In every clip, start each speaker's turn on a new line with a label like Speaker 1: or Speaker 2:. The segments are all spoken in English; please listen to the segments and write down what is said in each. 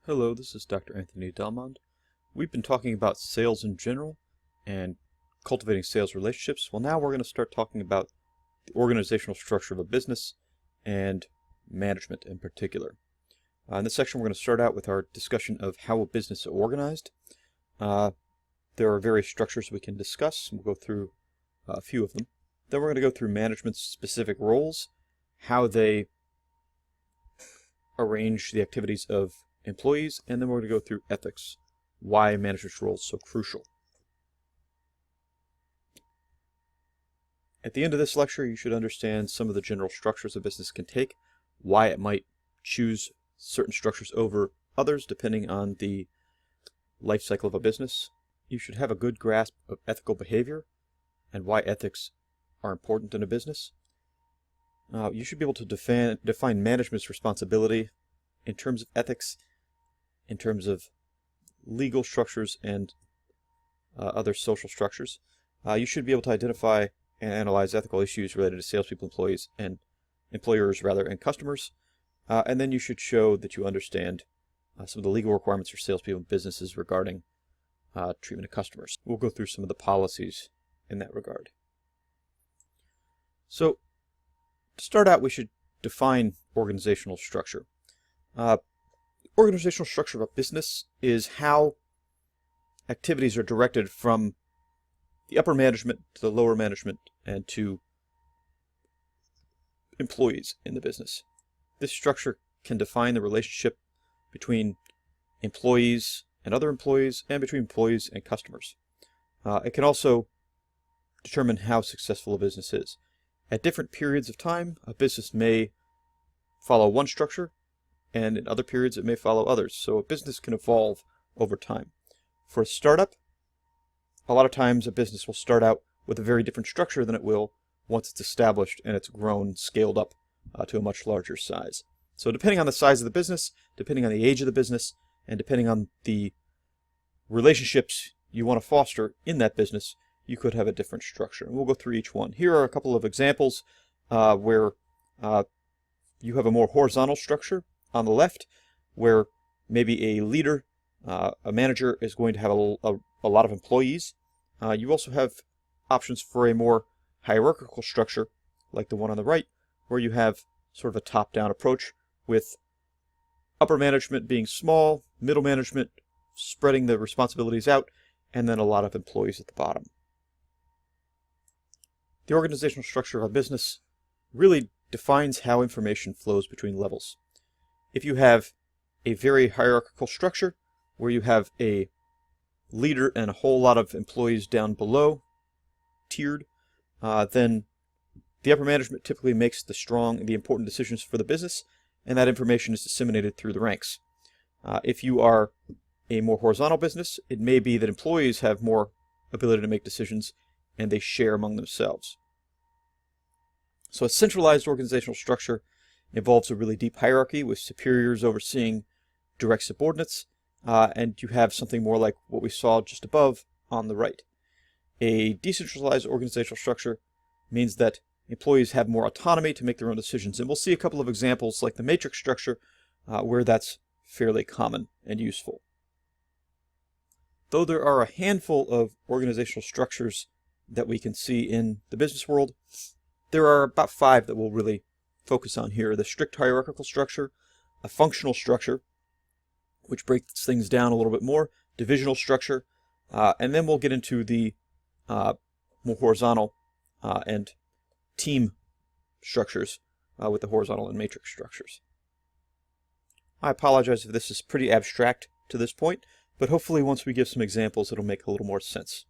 Speaker 1: Hello, this is Dr. Anthony Delmond. We've been talking about sales in general and cultivating sales relationships. Well, now we're going to start talking about the organizational structure of a business and management in particular. In this section, we're going to start out with our discussion of how a business is organized. There are various structures we can discuss. We'll go through a few of them. Then we're going to go through management's specific roles, how they arrange the activities of employees, and then we're going to go through ethics, why management's role is so crucial. At the end of this lecture, you should understand some of the general structures a business can take, why it might choose certain structures over others depending on the life cycle of a business. You should have a good grasp of ethical behavior and why ethics are important in a business. You should be able to define management's responsibility in terms of ethics, in terms of legal structures and other social structures. You should be able to identify and analyze ethical issues related to salespeople, employees, and employers rather, and customers. And then you should show that you understand some of the legal requirements for salespeople and businesses regarding treatment of customers. We'll go through some of the policies in that regard. So, to start out, we should define organizational structure. Organizational structure of a business is how activities are directed from the upper management to the lower management and to employees in the business. This structure can define the relationship between employees and other employees and between employees and customers. It can also determine how successful a business is. At different periods of time, a business may follow one structure, and in other periods it may follow others. So a business can evolve over time. For a startup, a lot of times a business will start out with a very different structure than it will once it's established and it's grown, scaled up to a much larger size. So depending on the size of the business, depending on the age of the business, and depending on the relationships you want to foster in that business, you could have a different structure. And we'll go through each one. Here are a couple of examples where you have a more horizontal structure on the left, where maybe a leader, a manager, is going to have a lot of employees. You also have options for a more hierarchical structure, like the one on the right, where you have sort of a top-down approach with upper management being small, middle management spreading the responsibilities out, and then a lot of employees at the bottom. The organizational structure of a business really defines how information flows between levels. If you have a very hierarchical structure where you have a leader and a whole lot of employees down below, tiered, then the upper management typically makes the important decisions for the business, and that information is disseminated through the ranks. If you are a more horizontal business, it may be that employees have more ability to make decisions and they share among themselves. So a centralized organizational structure involves a really deep hierarchy with superiors overseeing direct subordinates, and you have something more like what we saw just above on the right. A decentralized organizational structure means that employees have more autonomy to make their own decisions, and we'll see a couple of examples like the matrix structure where that's fairly common and useful. Though there are a handful of organizational structures that we can see in the business world, there are about 5 that we'll really focus on here. The strict hierarchical structure, a functional structure, which breaks things down a little bit more, divisional structure, and then we'll get into the more horizontal and team structures with the horizontal and matrix structures. I apologize if this is pretty abstract to this point, but hopefully once we give some examples it'll make a little more sense.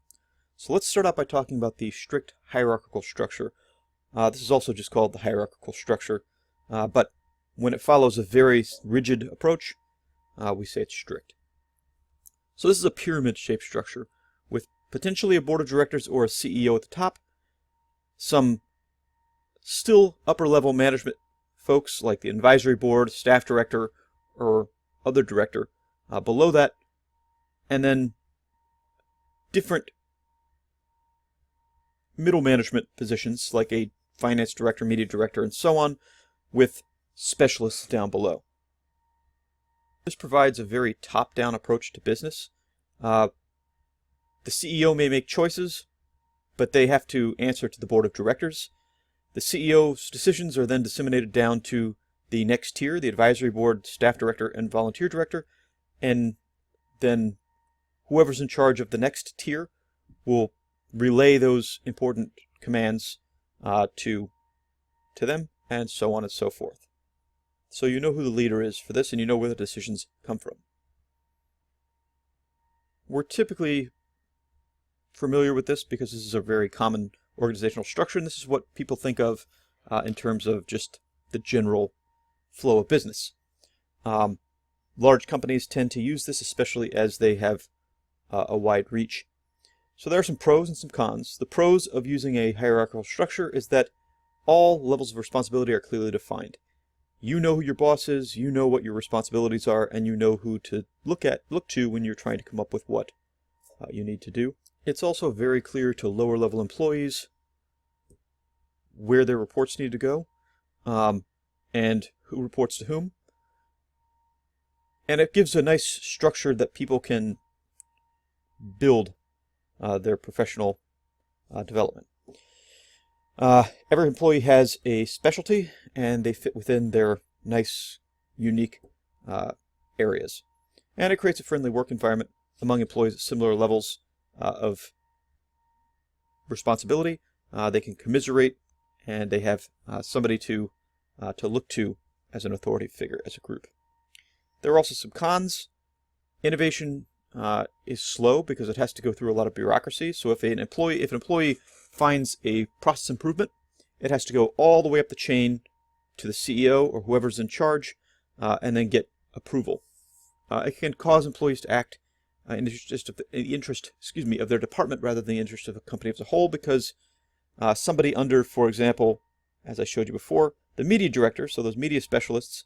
Speaker 1: So let's start out by talking about the strict hierarchical structure. This is also just called the hierarchical structure, but when it follows a very rigid approach, we say it's strict. So this is a pyramid-shaped structure with potentially a board of directors or a CEO at the top, some still upper-level management folks like the advisory board, staff director, or other director below that, and then different middle management positions like a finance director, media director, and so on, with specialists down below. This provides a very top-down approach to business. The CEO may make choices, but they have to answer to the board of directors. The CEO's decisions are then disseminated down to the next tier, the advisory board, staff director, and volunteer director, and then whoever's in charge of the next tier will relay those important commands to them, and so on and so forth. So you know who the leader is for this, and you know where the decisions come from. We're typically familiar with this because this is a very common organizational structure, and this is what people think of in terms of just the general flow of business. Large companies tend to use this, especially as they have a wide reach. So there are some pros and some cons. The pros of using a hierarchical structure is that all levels of responsibility are clearly defined. You know who your boss is, you know what your responsibilities are, and you know who to look to when you're trying to come up with what you need to do. It's also very clear to lower level employees where their reports need to go, and who reports to whom. And it gives a nice structure that people can build their professional development. Every employee has a specialty, and they fit within their nice, unique areas. And it creates a friendly work environment among employees at similar levels of responsibility. They can commiserate, and they have somebody to look to as an authority figure, as a group. There are also some cons. Innovation is slow because it has to go through a lot of bureaucracy. So if an employee finds a process improvement, it has to go all the way up the chain to the CEO or whoever's in charge, and then get approval. It can cause employees to act in the interest of their department rather than the interest of the company as a whole, because somebody under, for example, as I showed you before, the media director, so those media specialists,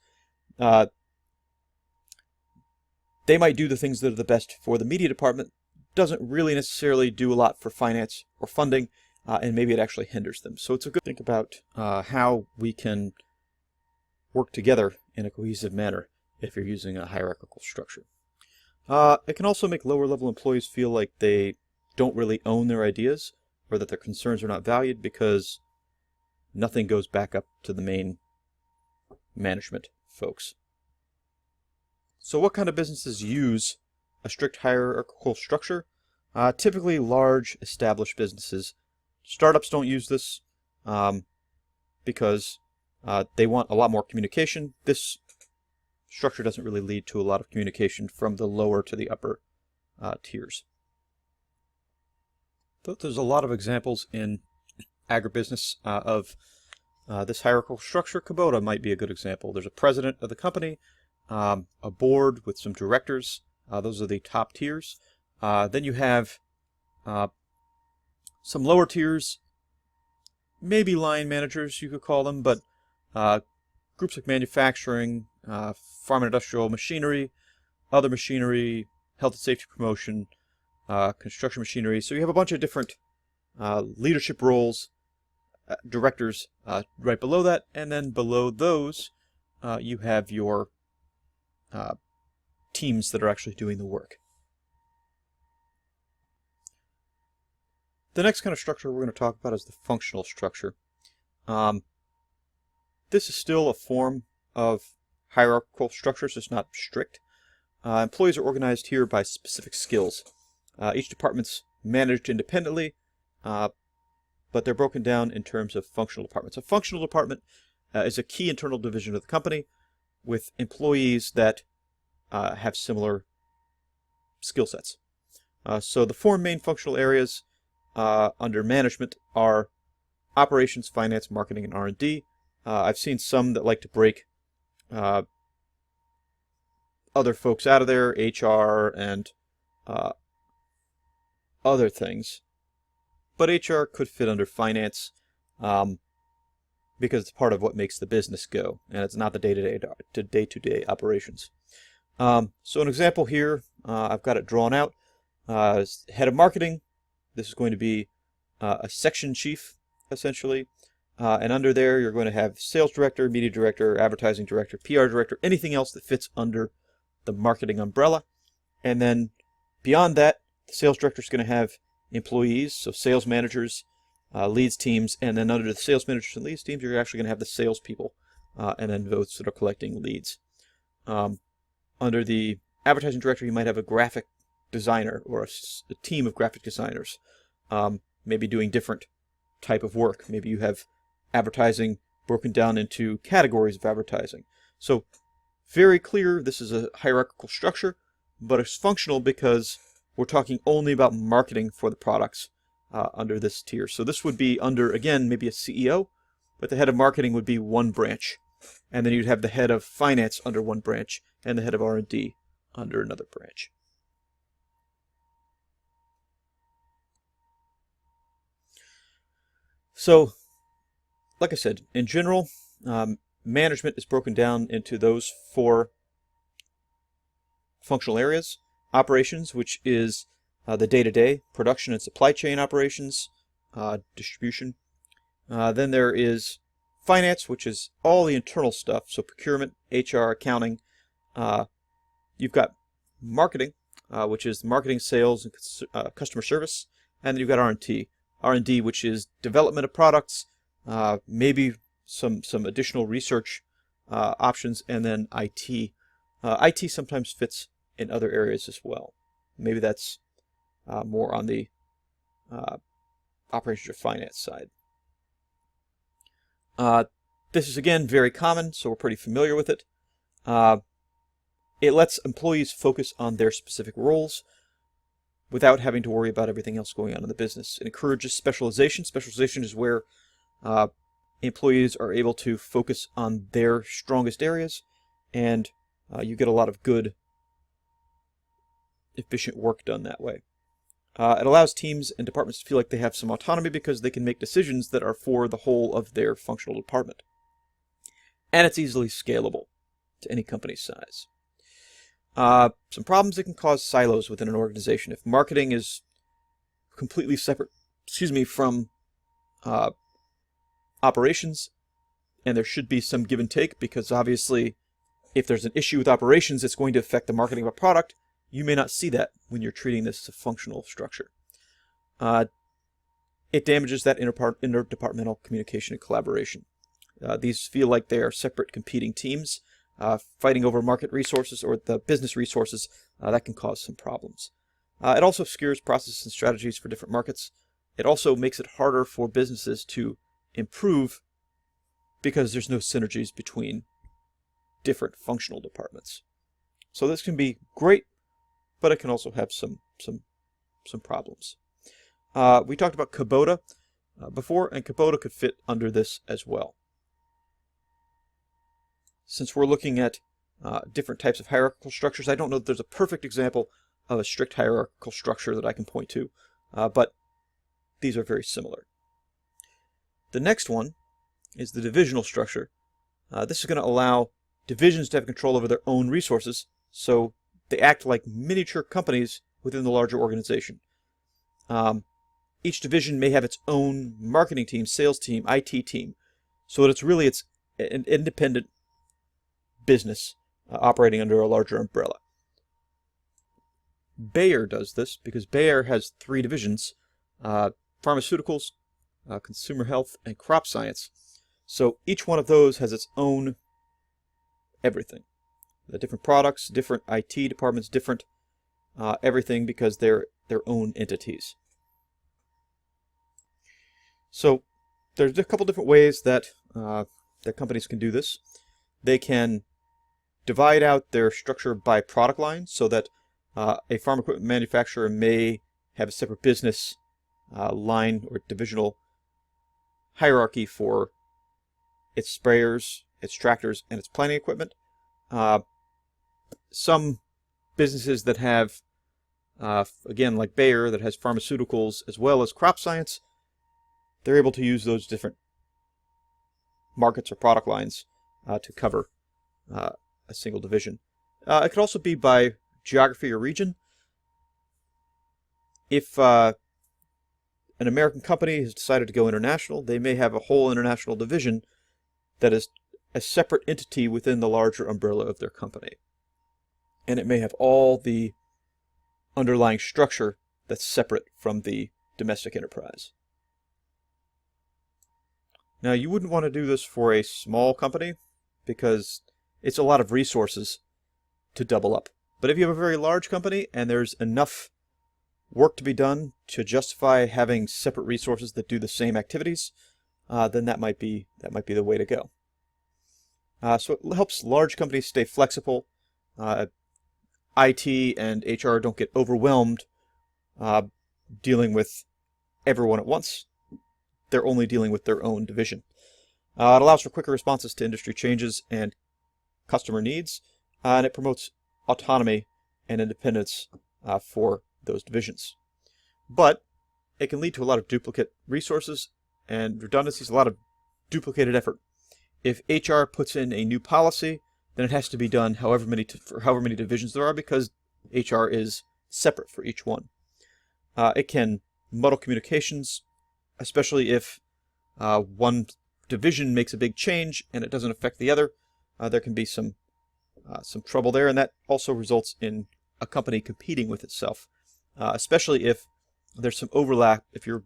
Speaker 1: they might do the things that are the best for the media department, doesn't really necessarily do a lot for finance or funding, and maybe it actually hinders them. So it's a good thing about how we can work together in a cohesive manner if you're using a hierarchical structure. It can also make lower level employees feel like they don't really own their ideas, or that their concerns are not valued because nothing goes back up to the main management folks. So what kind of businesses use a strict hierarchical structure? Typically large established businesses. Startups don't use this because they want a lot more communication. This structure doesn't really lead to a lot of communication from the lower to the upper tiers. There's a lot of examples in agribusiness of this hierarchical structure. Kubota might be a good example. There's a president of the company, a board with some directors. Those are the top tiers. Then you have some lower tiers, maybe line managers you could call them, but groups like manufacturing, farm and industrial machinery, other machinery, health and safety promotion, construction machinery. So you have a bunch of different leadership roles, directors right below that, and then below those you have your teams that are actually doing the work. The next kind of structure we're going to talk about is the functional structure. This is still a form of hierarchical structure, so it's not strict. Employees are organized here by specific skills. Each department's managed independently, but they're broken down in terms of functional departments. A functional department is a key internal division of the company with employees that have similar skill sets. So the four main functional areas under management are operations, finance, marketing, and R&D. I've seen some that like to break other folks out of there, HR and other things. But HR could fit under finance because it's part of what makes the business go, and it's not the day-to-day operations. So an example here, I've got it drawn out. Head of marketing, this is going to be a section chief, essentially. And under there, you're going to have sales director, media director, advertising director, PR director, anything else that fits under the marketing umbrella. And then beyond that, the sales director is going to have employees, so sales managers, leads teams, and then under the sales managers and leads teams, you're actually going to have the salespeople, and then those that are collecting leads. Under the advertising director, you might have a graphic designer or a team of graphic designers, maybe doing different type of work. Maybe you have advertising broken down into categories of advertising. So very clear, this is a hierarchical structure, but it's functional because we're talking only about marketing for the products under this tier. So this would be under, again, maybe a CEO, but the head of marketing would be one branch. And then you'd have the head of finance under one branch and the head of R&D under another branch. So, like I said, in general, management is broken down into those 4 functional areas. Operations, which is the day-to-day production and supply chain operations, distribution. Then there is finance, which is all the internal stuff, so procurement, HR, accounting. You've got marketing, which is marketing, sales, and customer service. And then you've got R&D, which is development of products, maybe some additional research options, and then IT. IT sometimes fits in other areas as well. Maybe that's more on the operations or finance side. This is, again, very common, so we're pretty familiar with it. It lets employees focus on their specific roles without having to worry about everything else going on in the business. It encourages specialization. Specialization is where employees are able to focus on their strongest areas, and you get a lot of good, efficient work done that way. It allows teams and departments to feel like they have some autonomy because they can make decisions that are for the whole of their functional department. And it's easily scalable to any company size. Some problems that can cause silos within an organization. If marketing is completely separate, from operations, and there should be some give and take, because obviously if there's an issue with operations, it's going to affect the marketing of a product. You may not see that when you're treating this as a functional structure. It damages that interdepartmental communication and collaboration. These feel like they are separate competing teams, fighting over market resources or the business resources. That can cause some problems. It also obscures processes and strategies for different markets. It also makes it harder for businesses to improve because there's no synergies between different functional departments. So this can be great, but it can also have some problems. We talked about Kubota before, and Kubota could fit under this as well. Since we're looking at different types of hierarchical structures, I don't know that there's a perfect example of a strict hierarchical structure that I can point to, but these are very similar. The next one is the divisional structure. This is going to allow divisions to have control over their own resources, so they act like miniature companies within the larger organization. Each division may have its own marketing team, sales team, IT team, so that it's an independent business operating under a larger umbrella. Bayer does this because Bayer has 3 divisions, pharmaceuticals, consumer health, and crop science. So each one of those has its own everything. The different products, different IT departments, different everything, because they're their own entities. So there's a couple different ways that companies can do this. They can divide out their structure by product line, so that a farm equipment manufacturer may have a separate business line or divisional hierarchy for its sprayers, its tractors, and its planting equipment. Some businesses that have, again, like Bayer, that has pharmaceuticals as well as crop science, they're able to use those different markets or product lines to cover a single division. It could also be by geography or region. If an American company has decided to go international, they may have a whole international division that is a separate entity within the larger umbrella of their company. and it may have all the underlying structure that's separate from the domestic enterprise. Now, you wouldn't want to do this for a small company because it's a lot of resources to double up. But if you have a very large company and there's enough work to be done to justify having separate resources that do the same activities, then that might be the way to go. So it helps large companies stay flexible. IT and HR don't get overwhelmed dealing with everyone at once. They're only dealing with their own division. It allows for quicker responses to industry changes and customer needs, and it promotes autonomy and independence for those divisions. But it can lead to a lot of duplicate resources and redundancies, a lot of duplicated effort. If HR puts in a new policy, then it has to be done for however many divisions there are, because HR is separate for each one. It can muddle communications, especially if one division makes a big change and it doesn't affect the other. There can be some trouble there, and that also results in a company competing with itself, especially if there's some overlap. If you're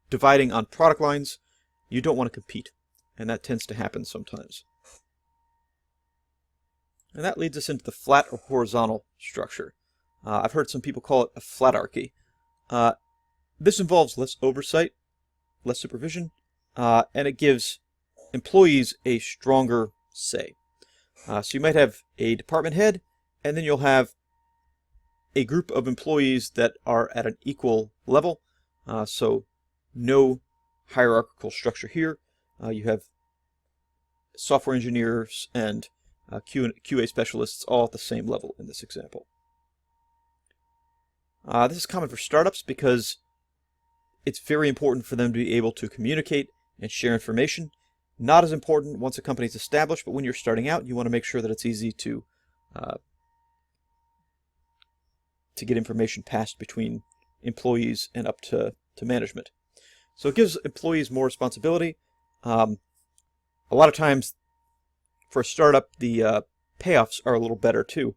Speaker 1: dividing on product lines, you don't want to compete, and that tends to happen sometimes. And that leads us into the flat or horizontal structure. I've heard some people call it a flatarchy. This involves less oversight, less supervision, and it gives employees a stronger say. So you might have a department head, and then you'll have a group of employees that are at an equal level. So no hierarchical structure here. You have software engineers and QA specialists all at the same level in this example. This is common for startups because it's very important for them to be able to communicate and share information. Not as important once a company is established, but when you're starting out, you want to make sure that it's easy to get information passed between employees and up to management. So it gives employees more responsibility. A lot of times for a startup, the payoffs are a little better too,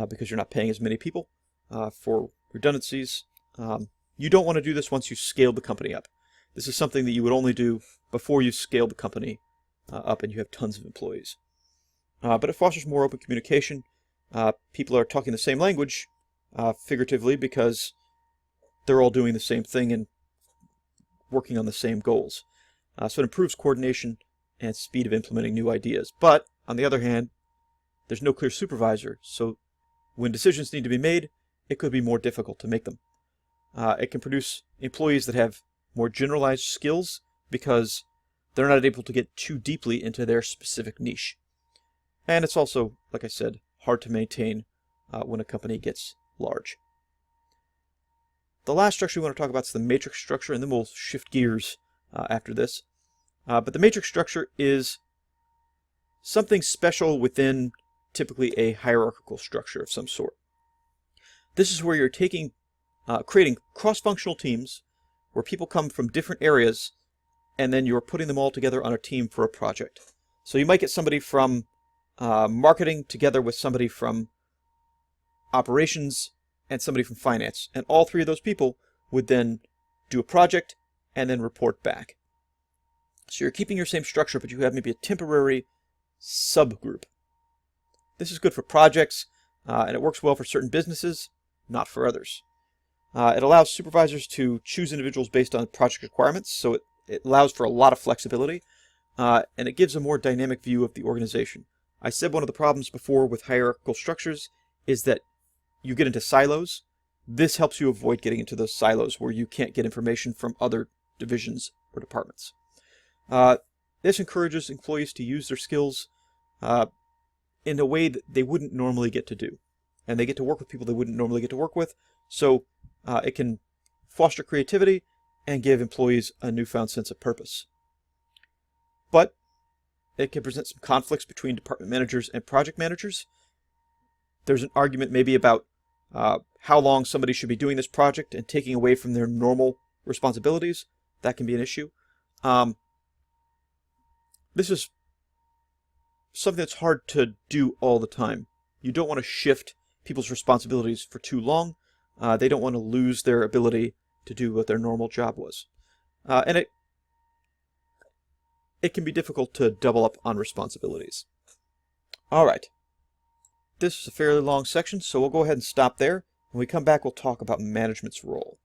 Speaker 1: because you're not paying as many people for redundancies. You don't want to do this once you scale the company up. This is something that you would only do before you scale the company up and you have tons of employees. But it fosters more open communication. People are talking the same language, figuratively, because they're all doing the same thing and working on the same goals. So it improves coordination and speed of implementing new ideas. But on the other hand, there's no clear supervisor, so when decisions need to be made, it could be more difficult to make them. It can produce employees that have more generalized skills because they're not able to get too deeply into their specific niche. And it's also, like I said, hard to maintain when a company gets large. The last structure we want to talk about is the matrix structure, and then we'll shift gears after this. But the matrix structure is something special within typically a hierarchical structure of some sort. This is where you're creating cross-functional teams where people come from different areas, and then you're putting them all together on a team for a project. So you might get somebody from marketing together with somebody from operations and somebody from finance, and all three of those people would then do a project and then report back. So you're keeping your same structure, but you have maybe a temporary subgroup. This is good for projects, and it works well for certain businesses, not for others. It allows supervisors to choose individuals based on project requirements, so it allows for a lot of flexibility, and it gives a more dynamic view of the organization. I said one of the problems before with hierarchical structures is that you get into silos. This helps you avoid getting into those silos where you can't get information from other divisions or departments. This encourages employees to use their skills in a way that they wouldn't normally get to do. And they get to work with people they wouldn't normally get to work with. So it can foster creativity and give employees a newfound sense of purpose. But it can present some conflicts between department managers and project managers. There's an argument maybe about how long somebody should be doing this project and taking away from their normal responsibilities. That can be an issue. This is something that's hard to do all the time. You don't want to shift people's responsibilities for too long. They don't want to lose their ability to do what their normal job was. And it can be difficult to double up on responsibilities. All right. This is a fairly long section, so we'll go ahead and stop there. When we come back, we'll talk about management's role.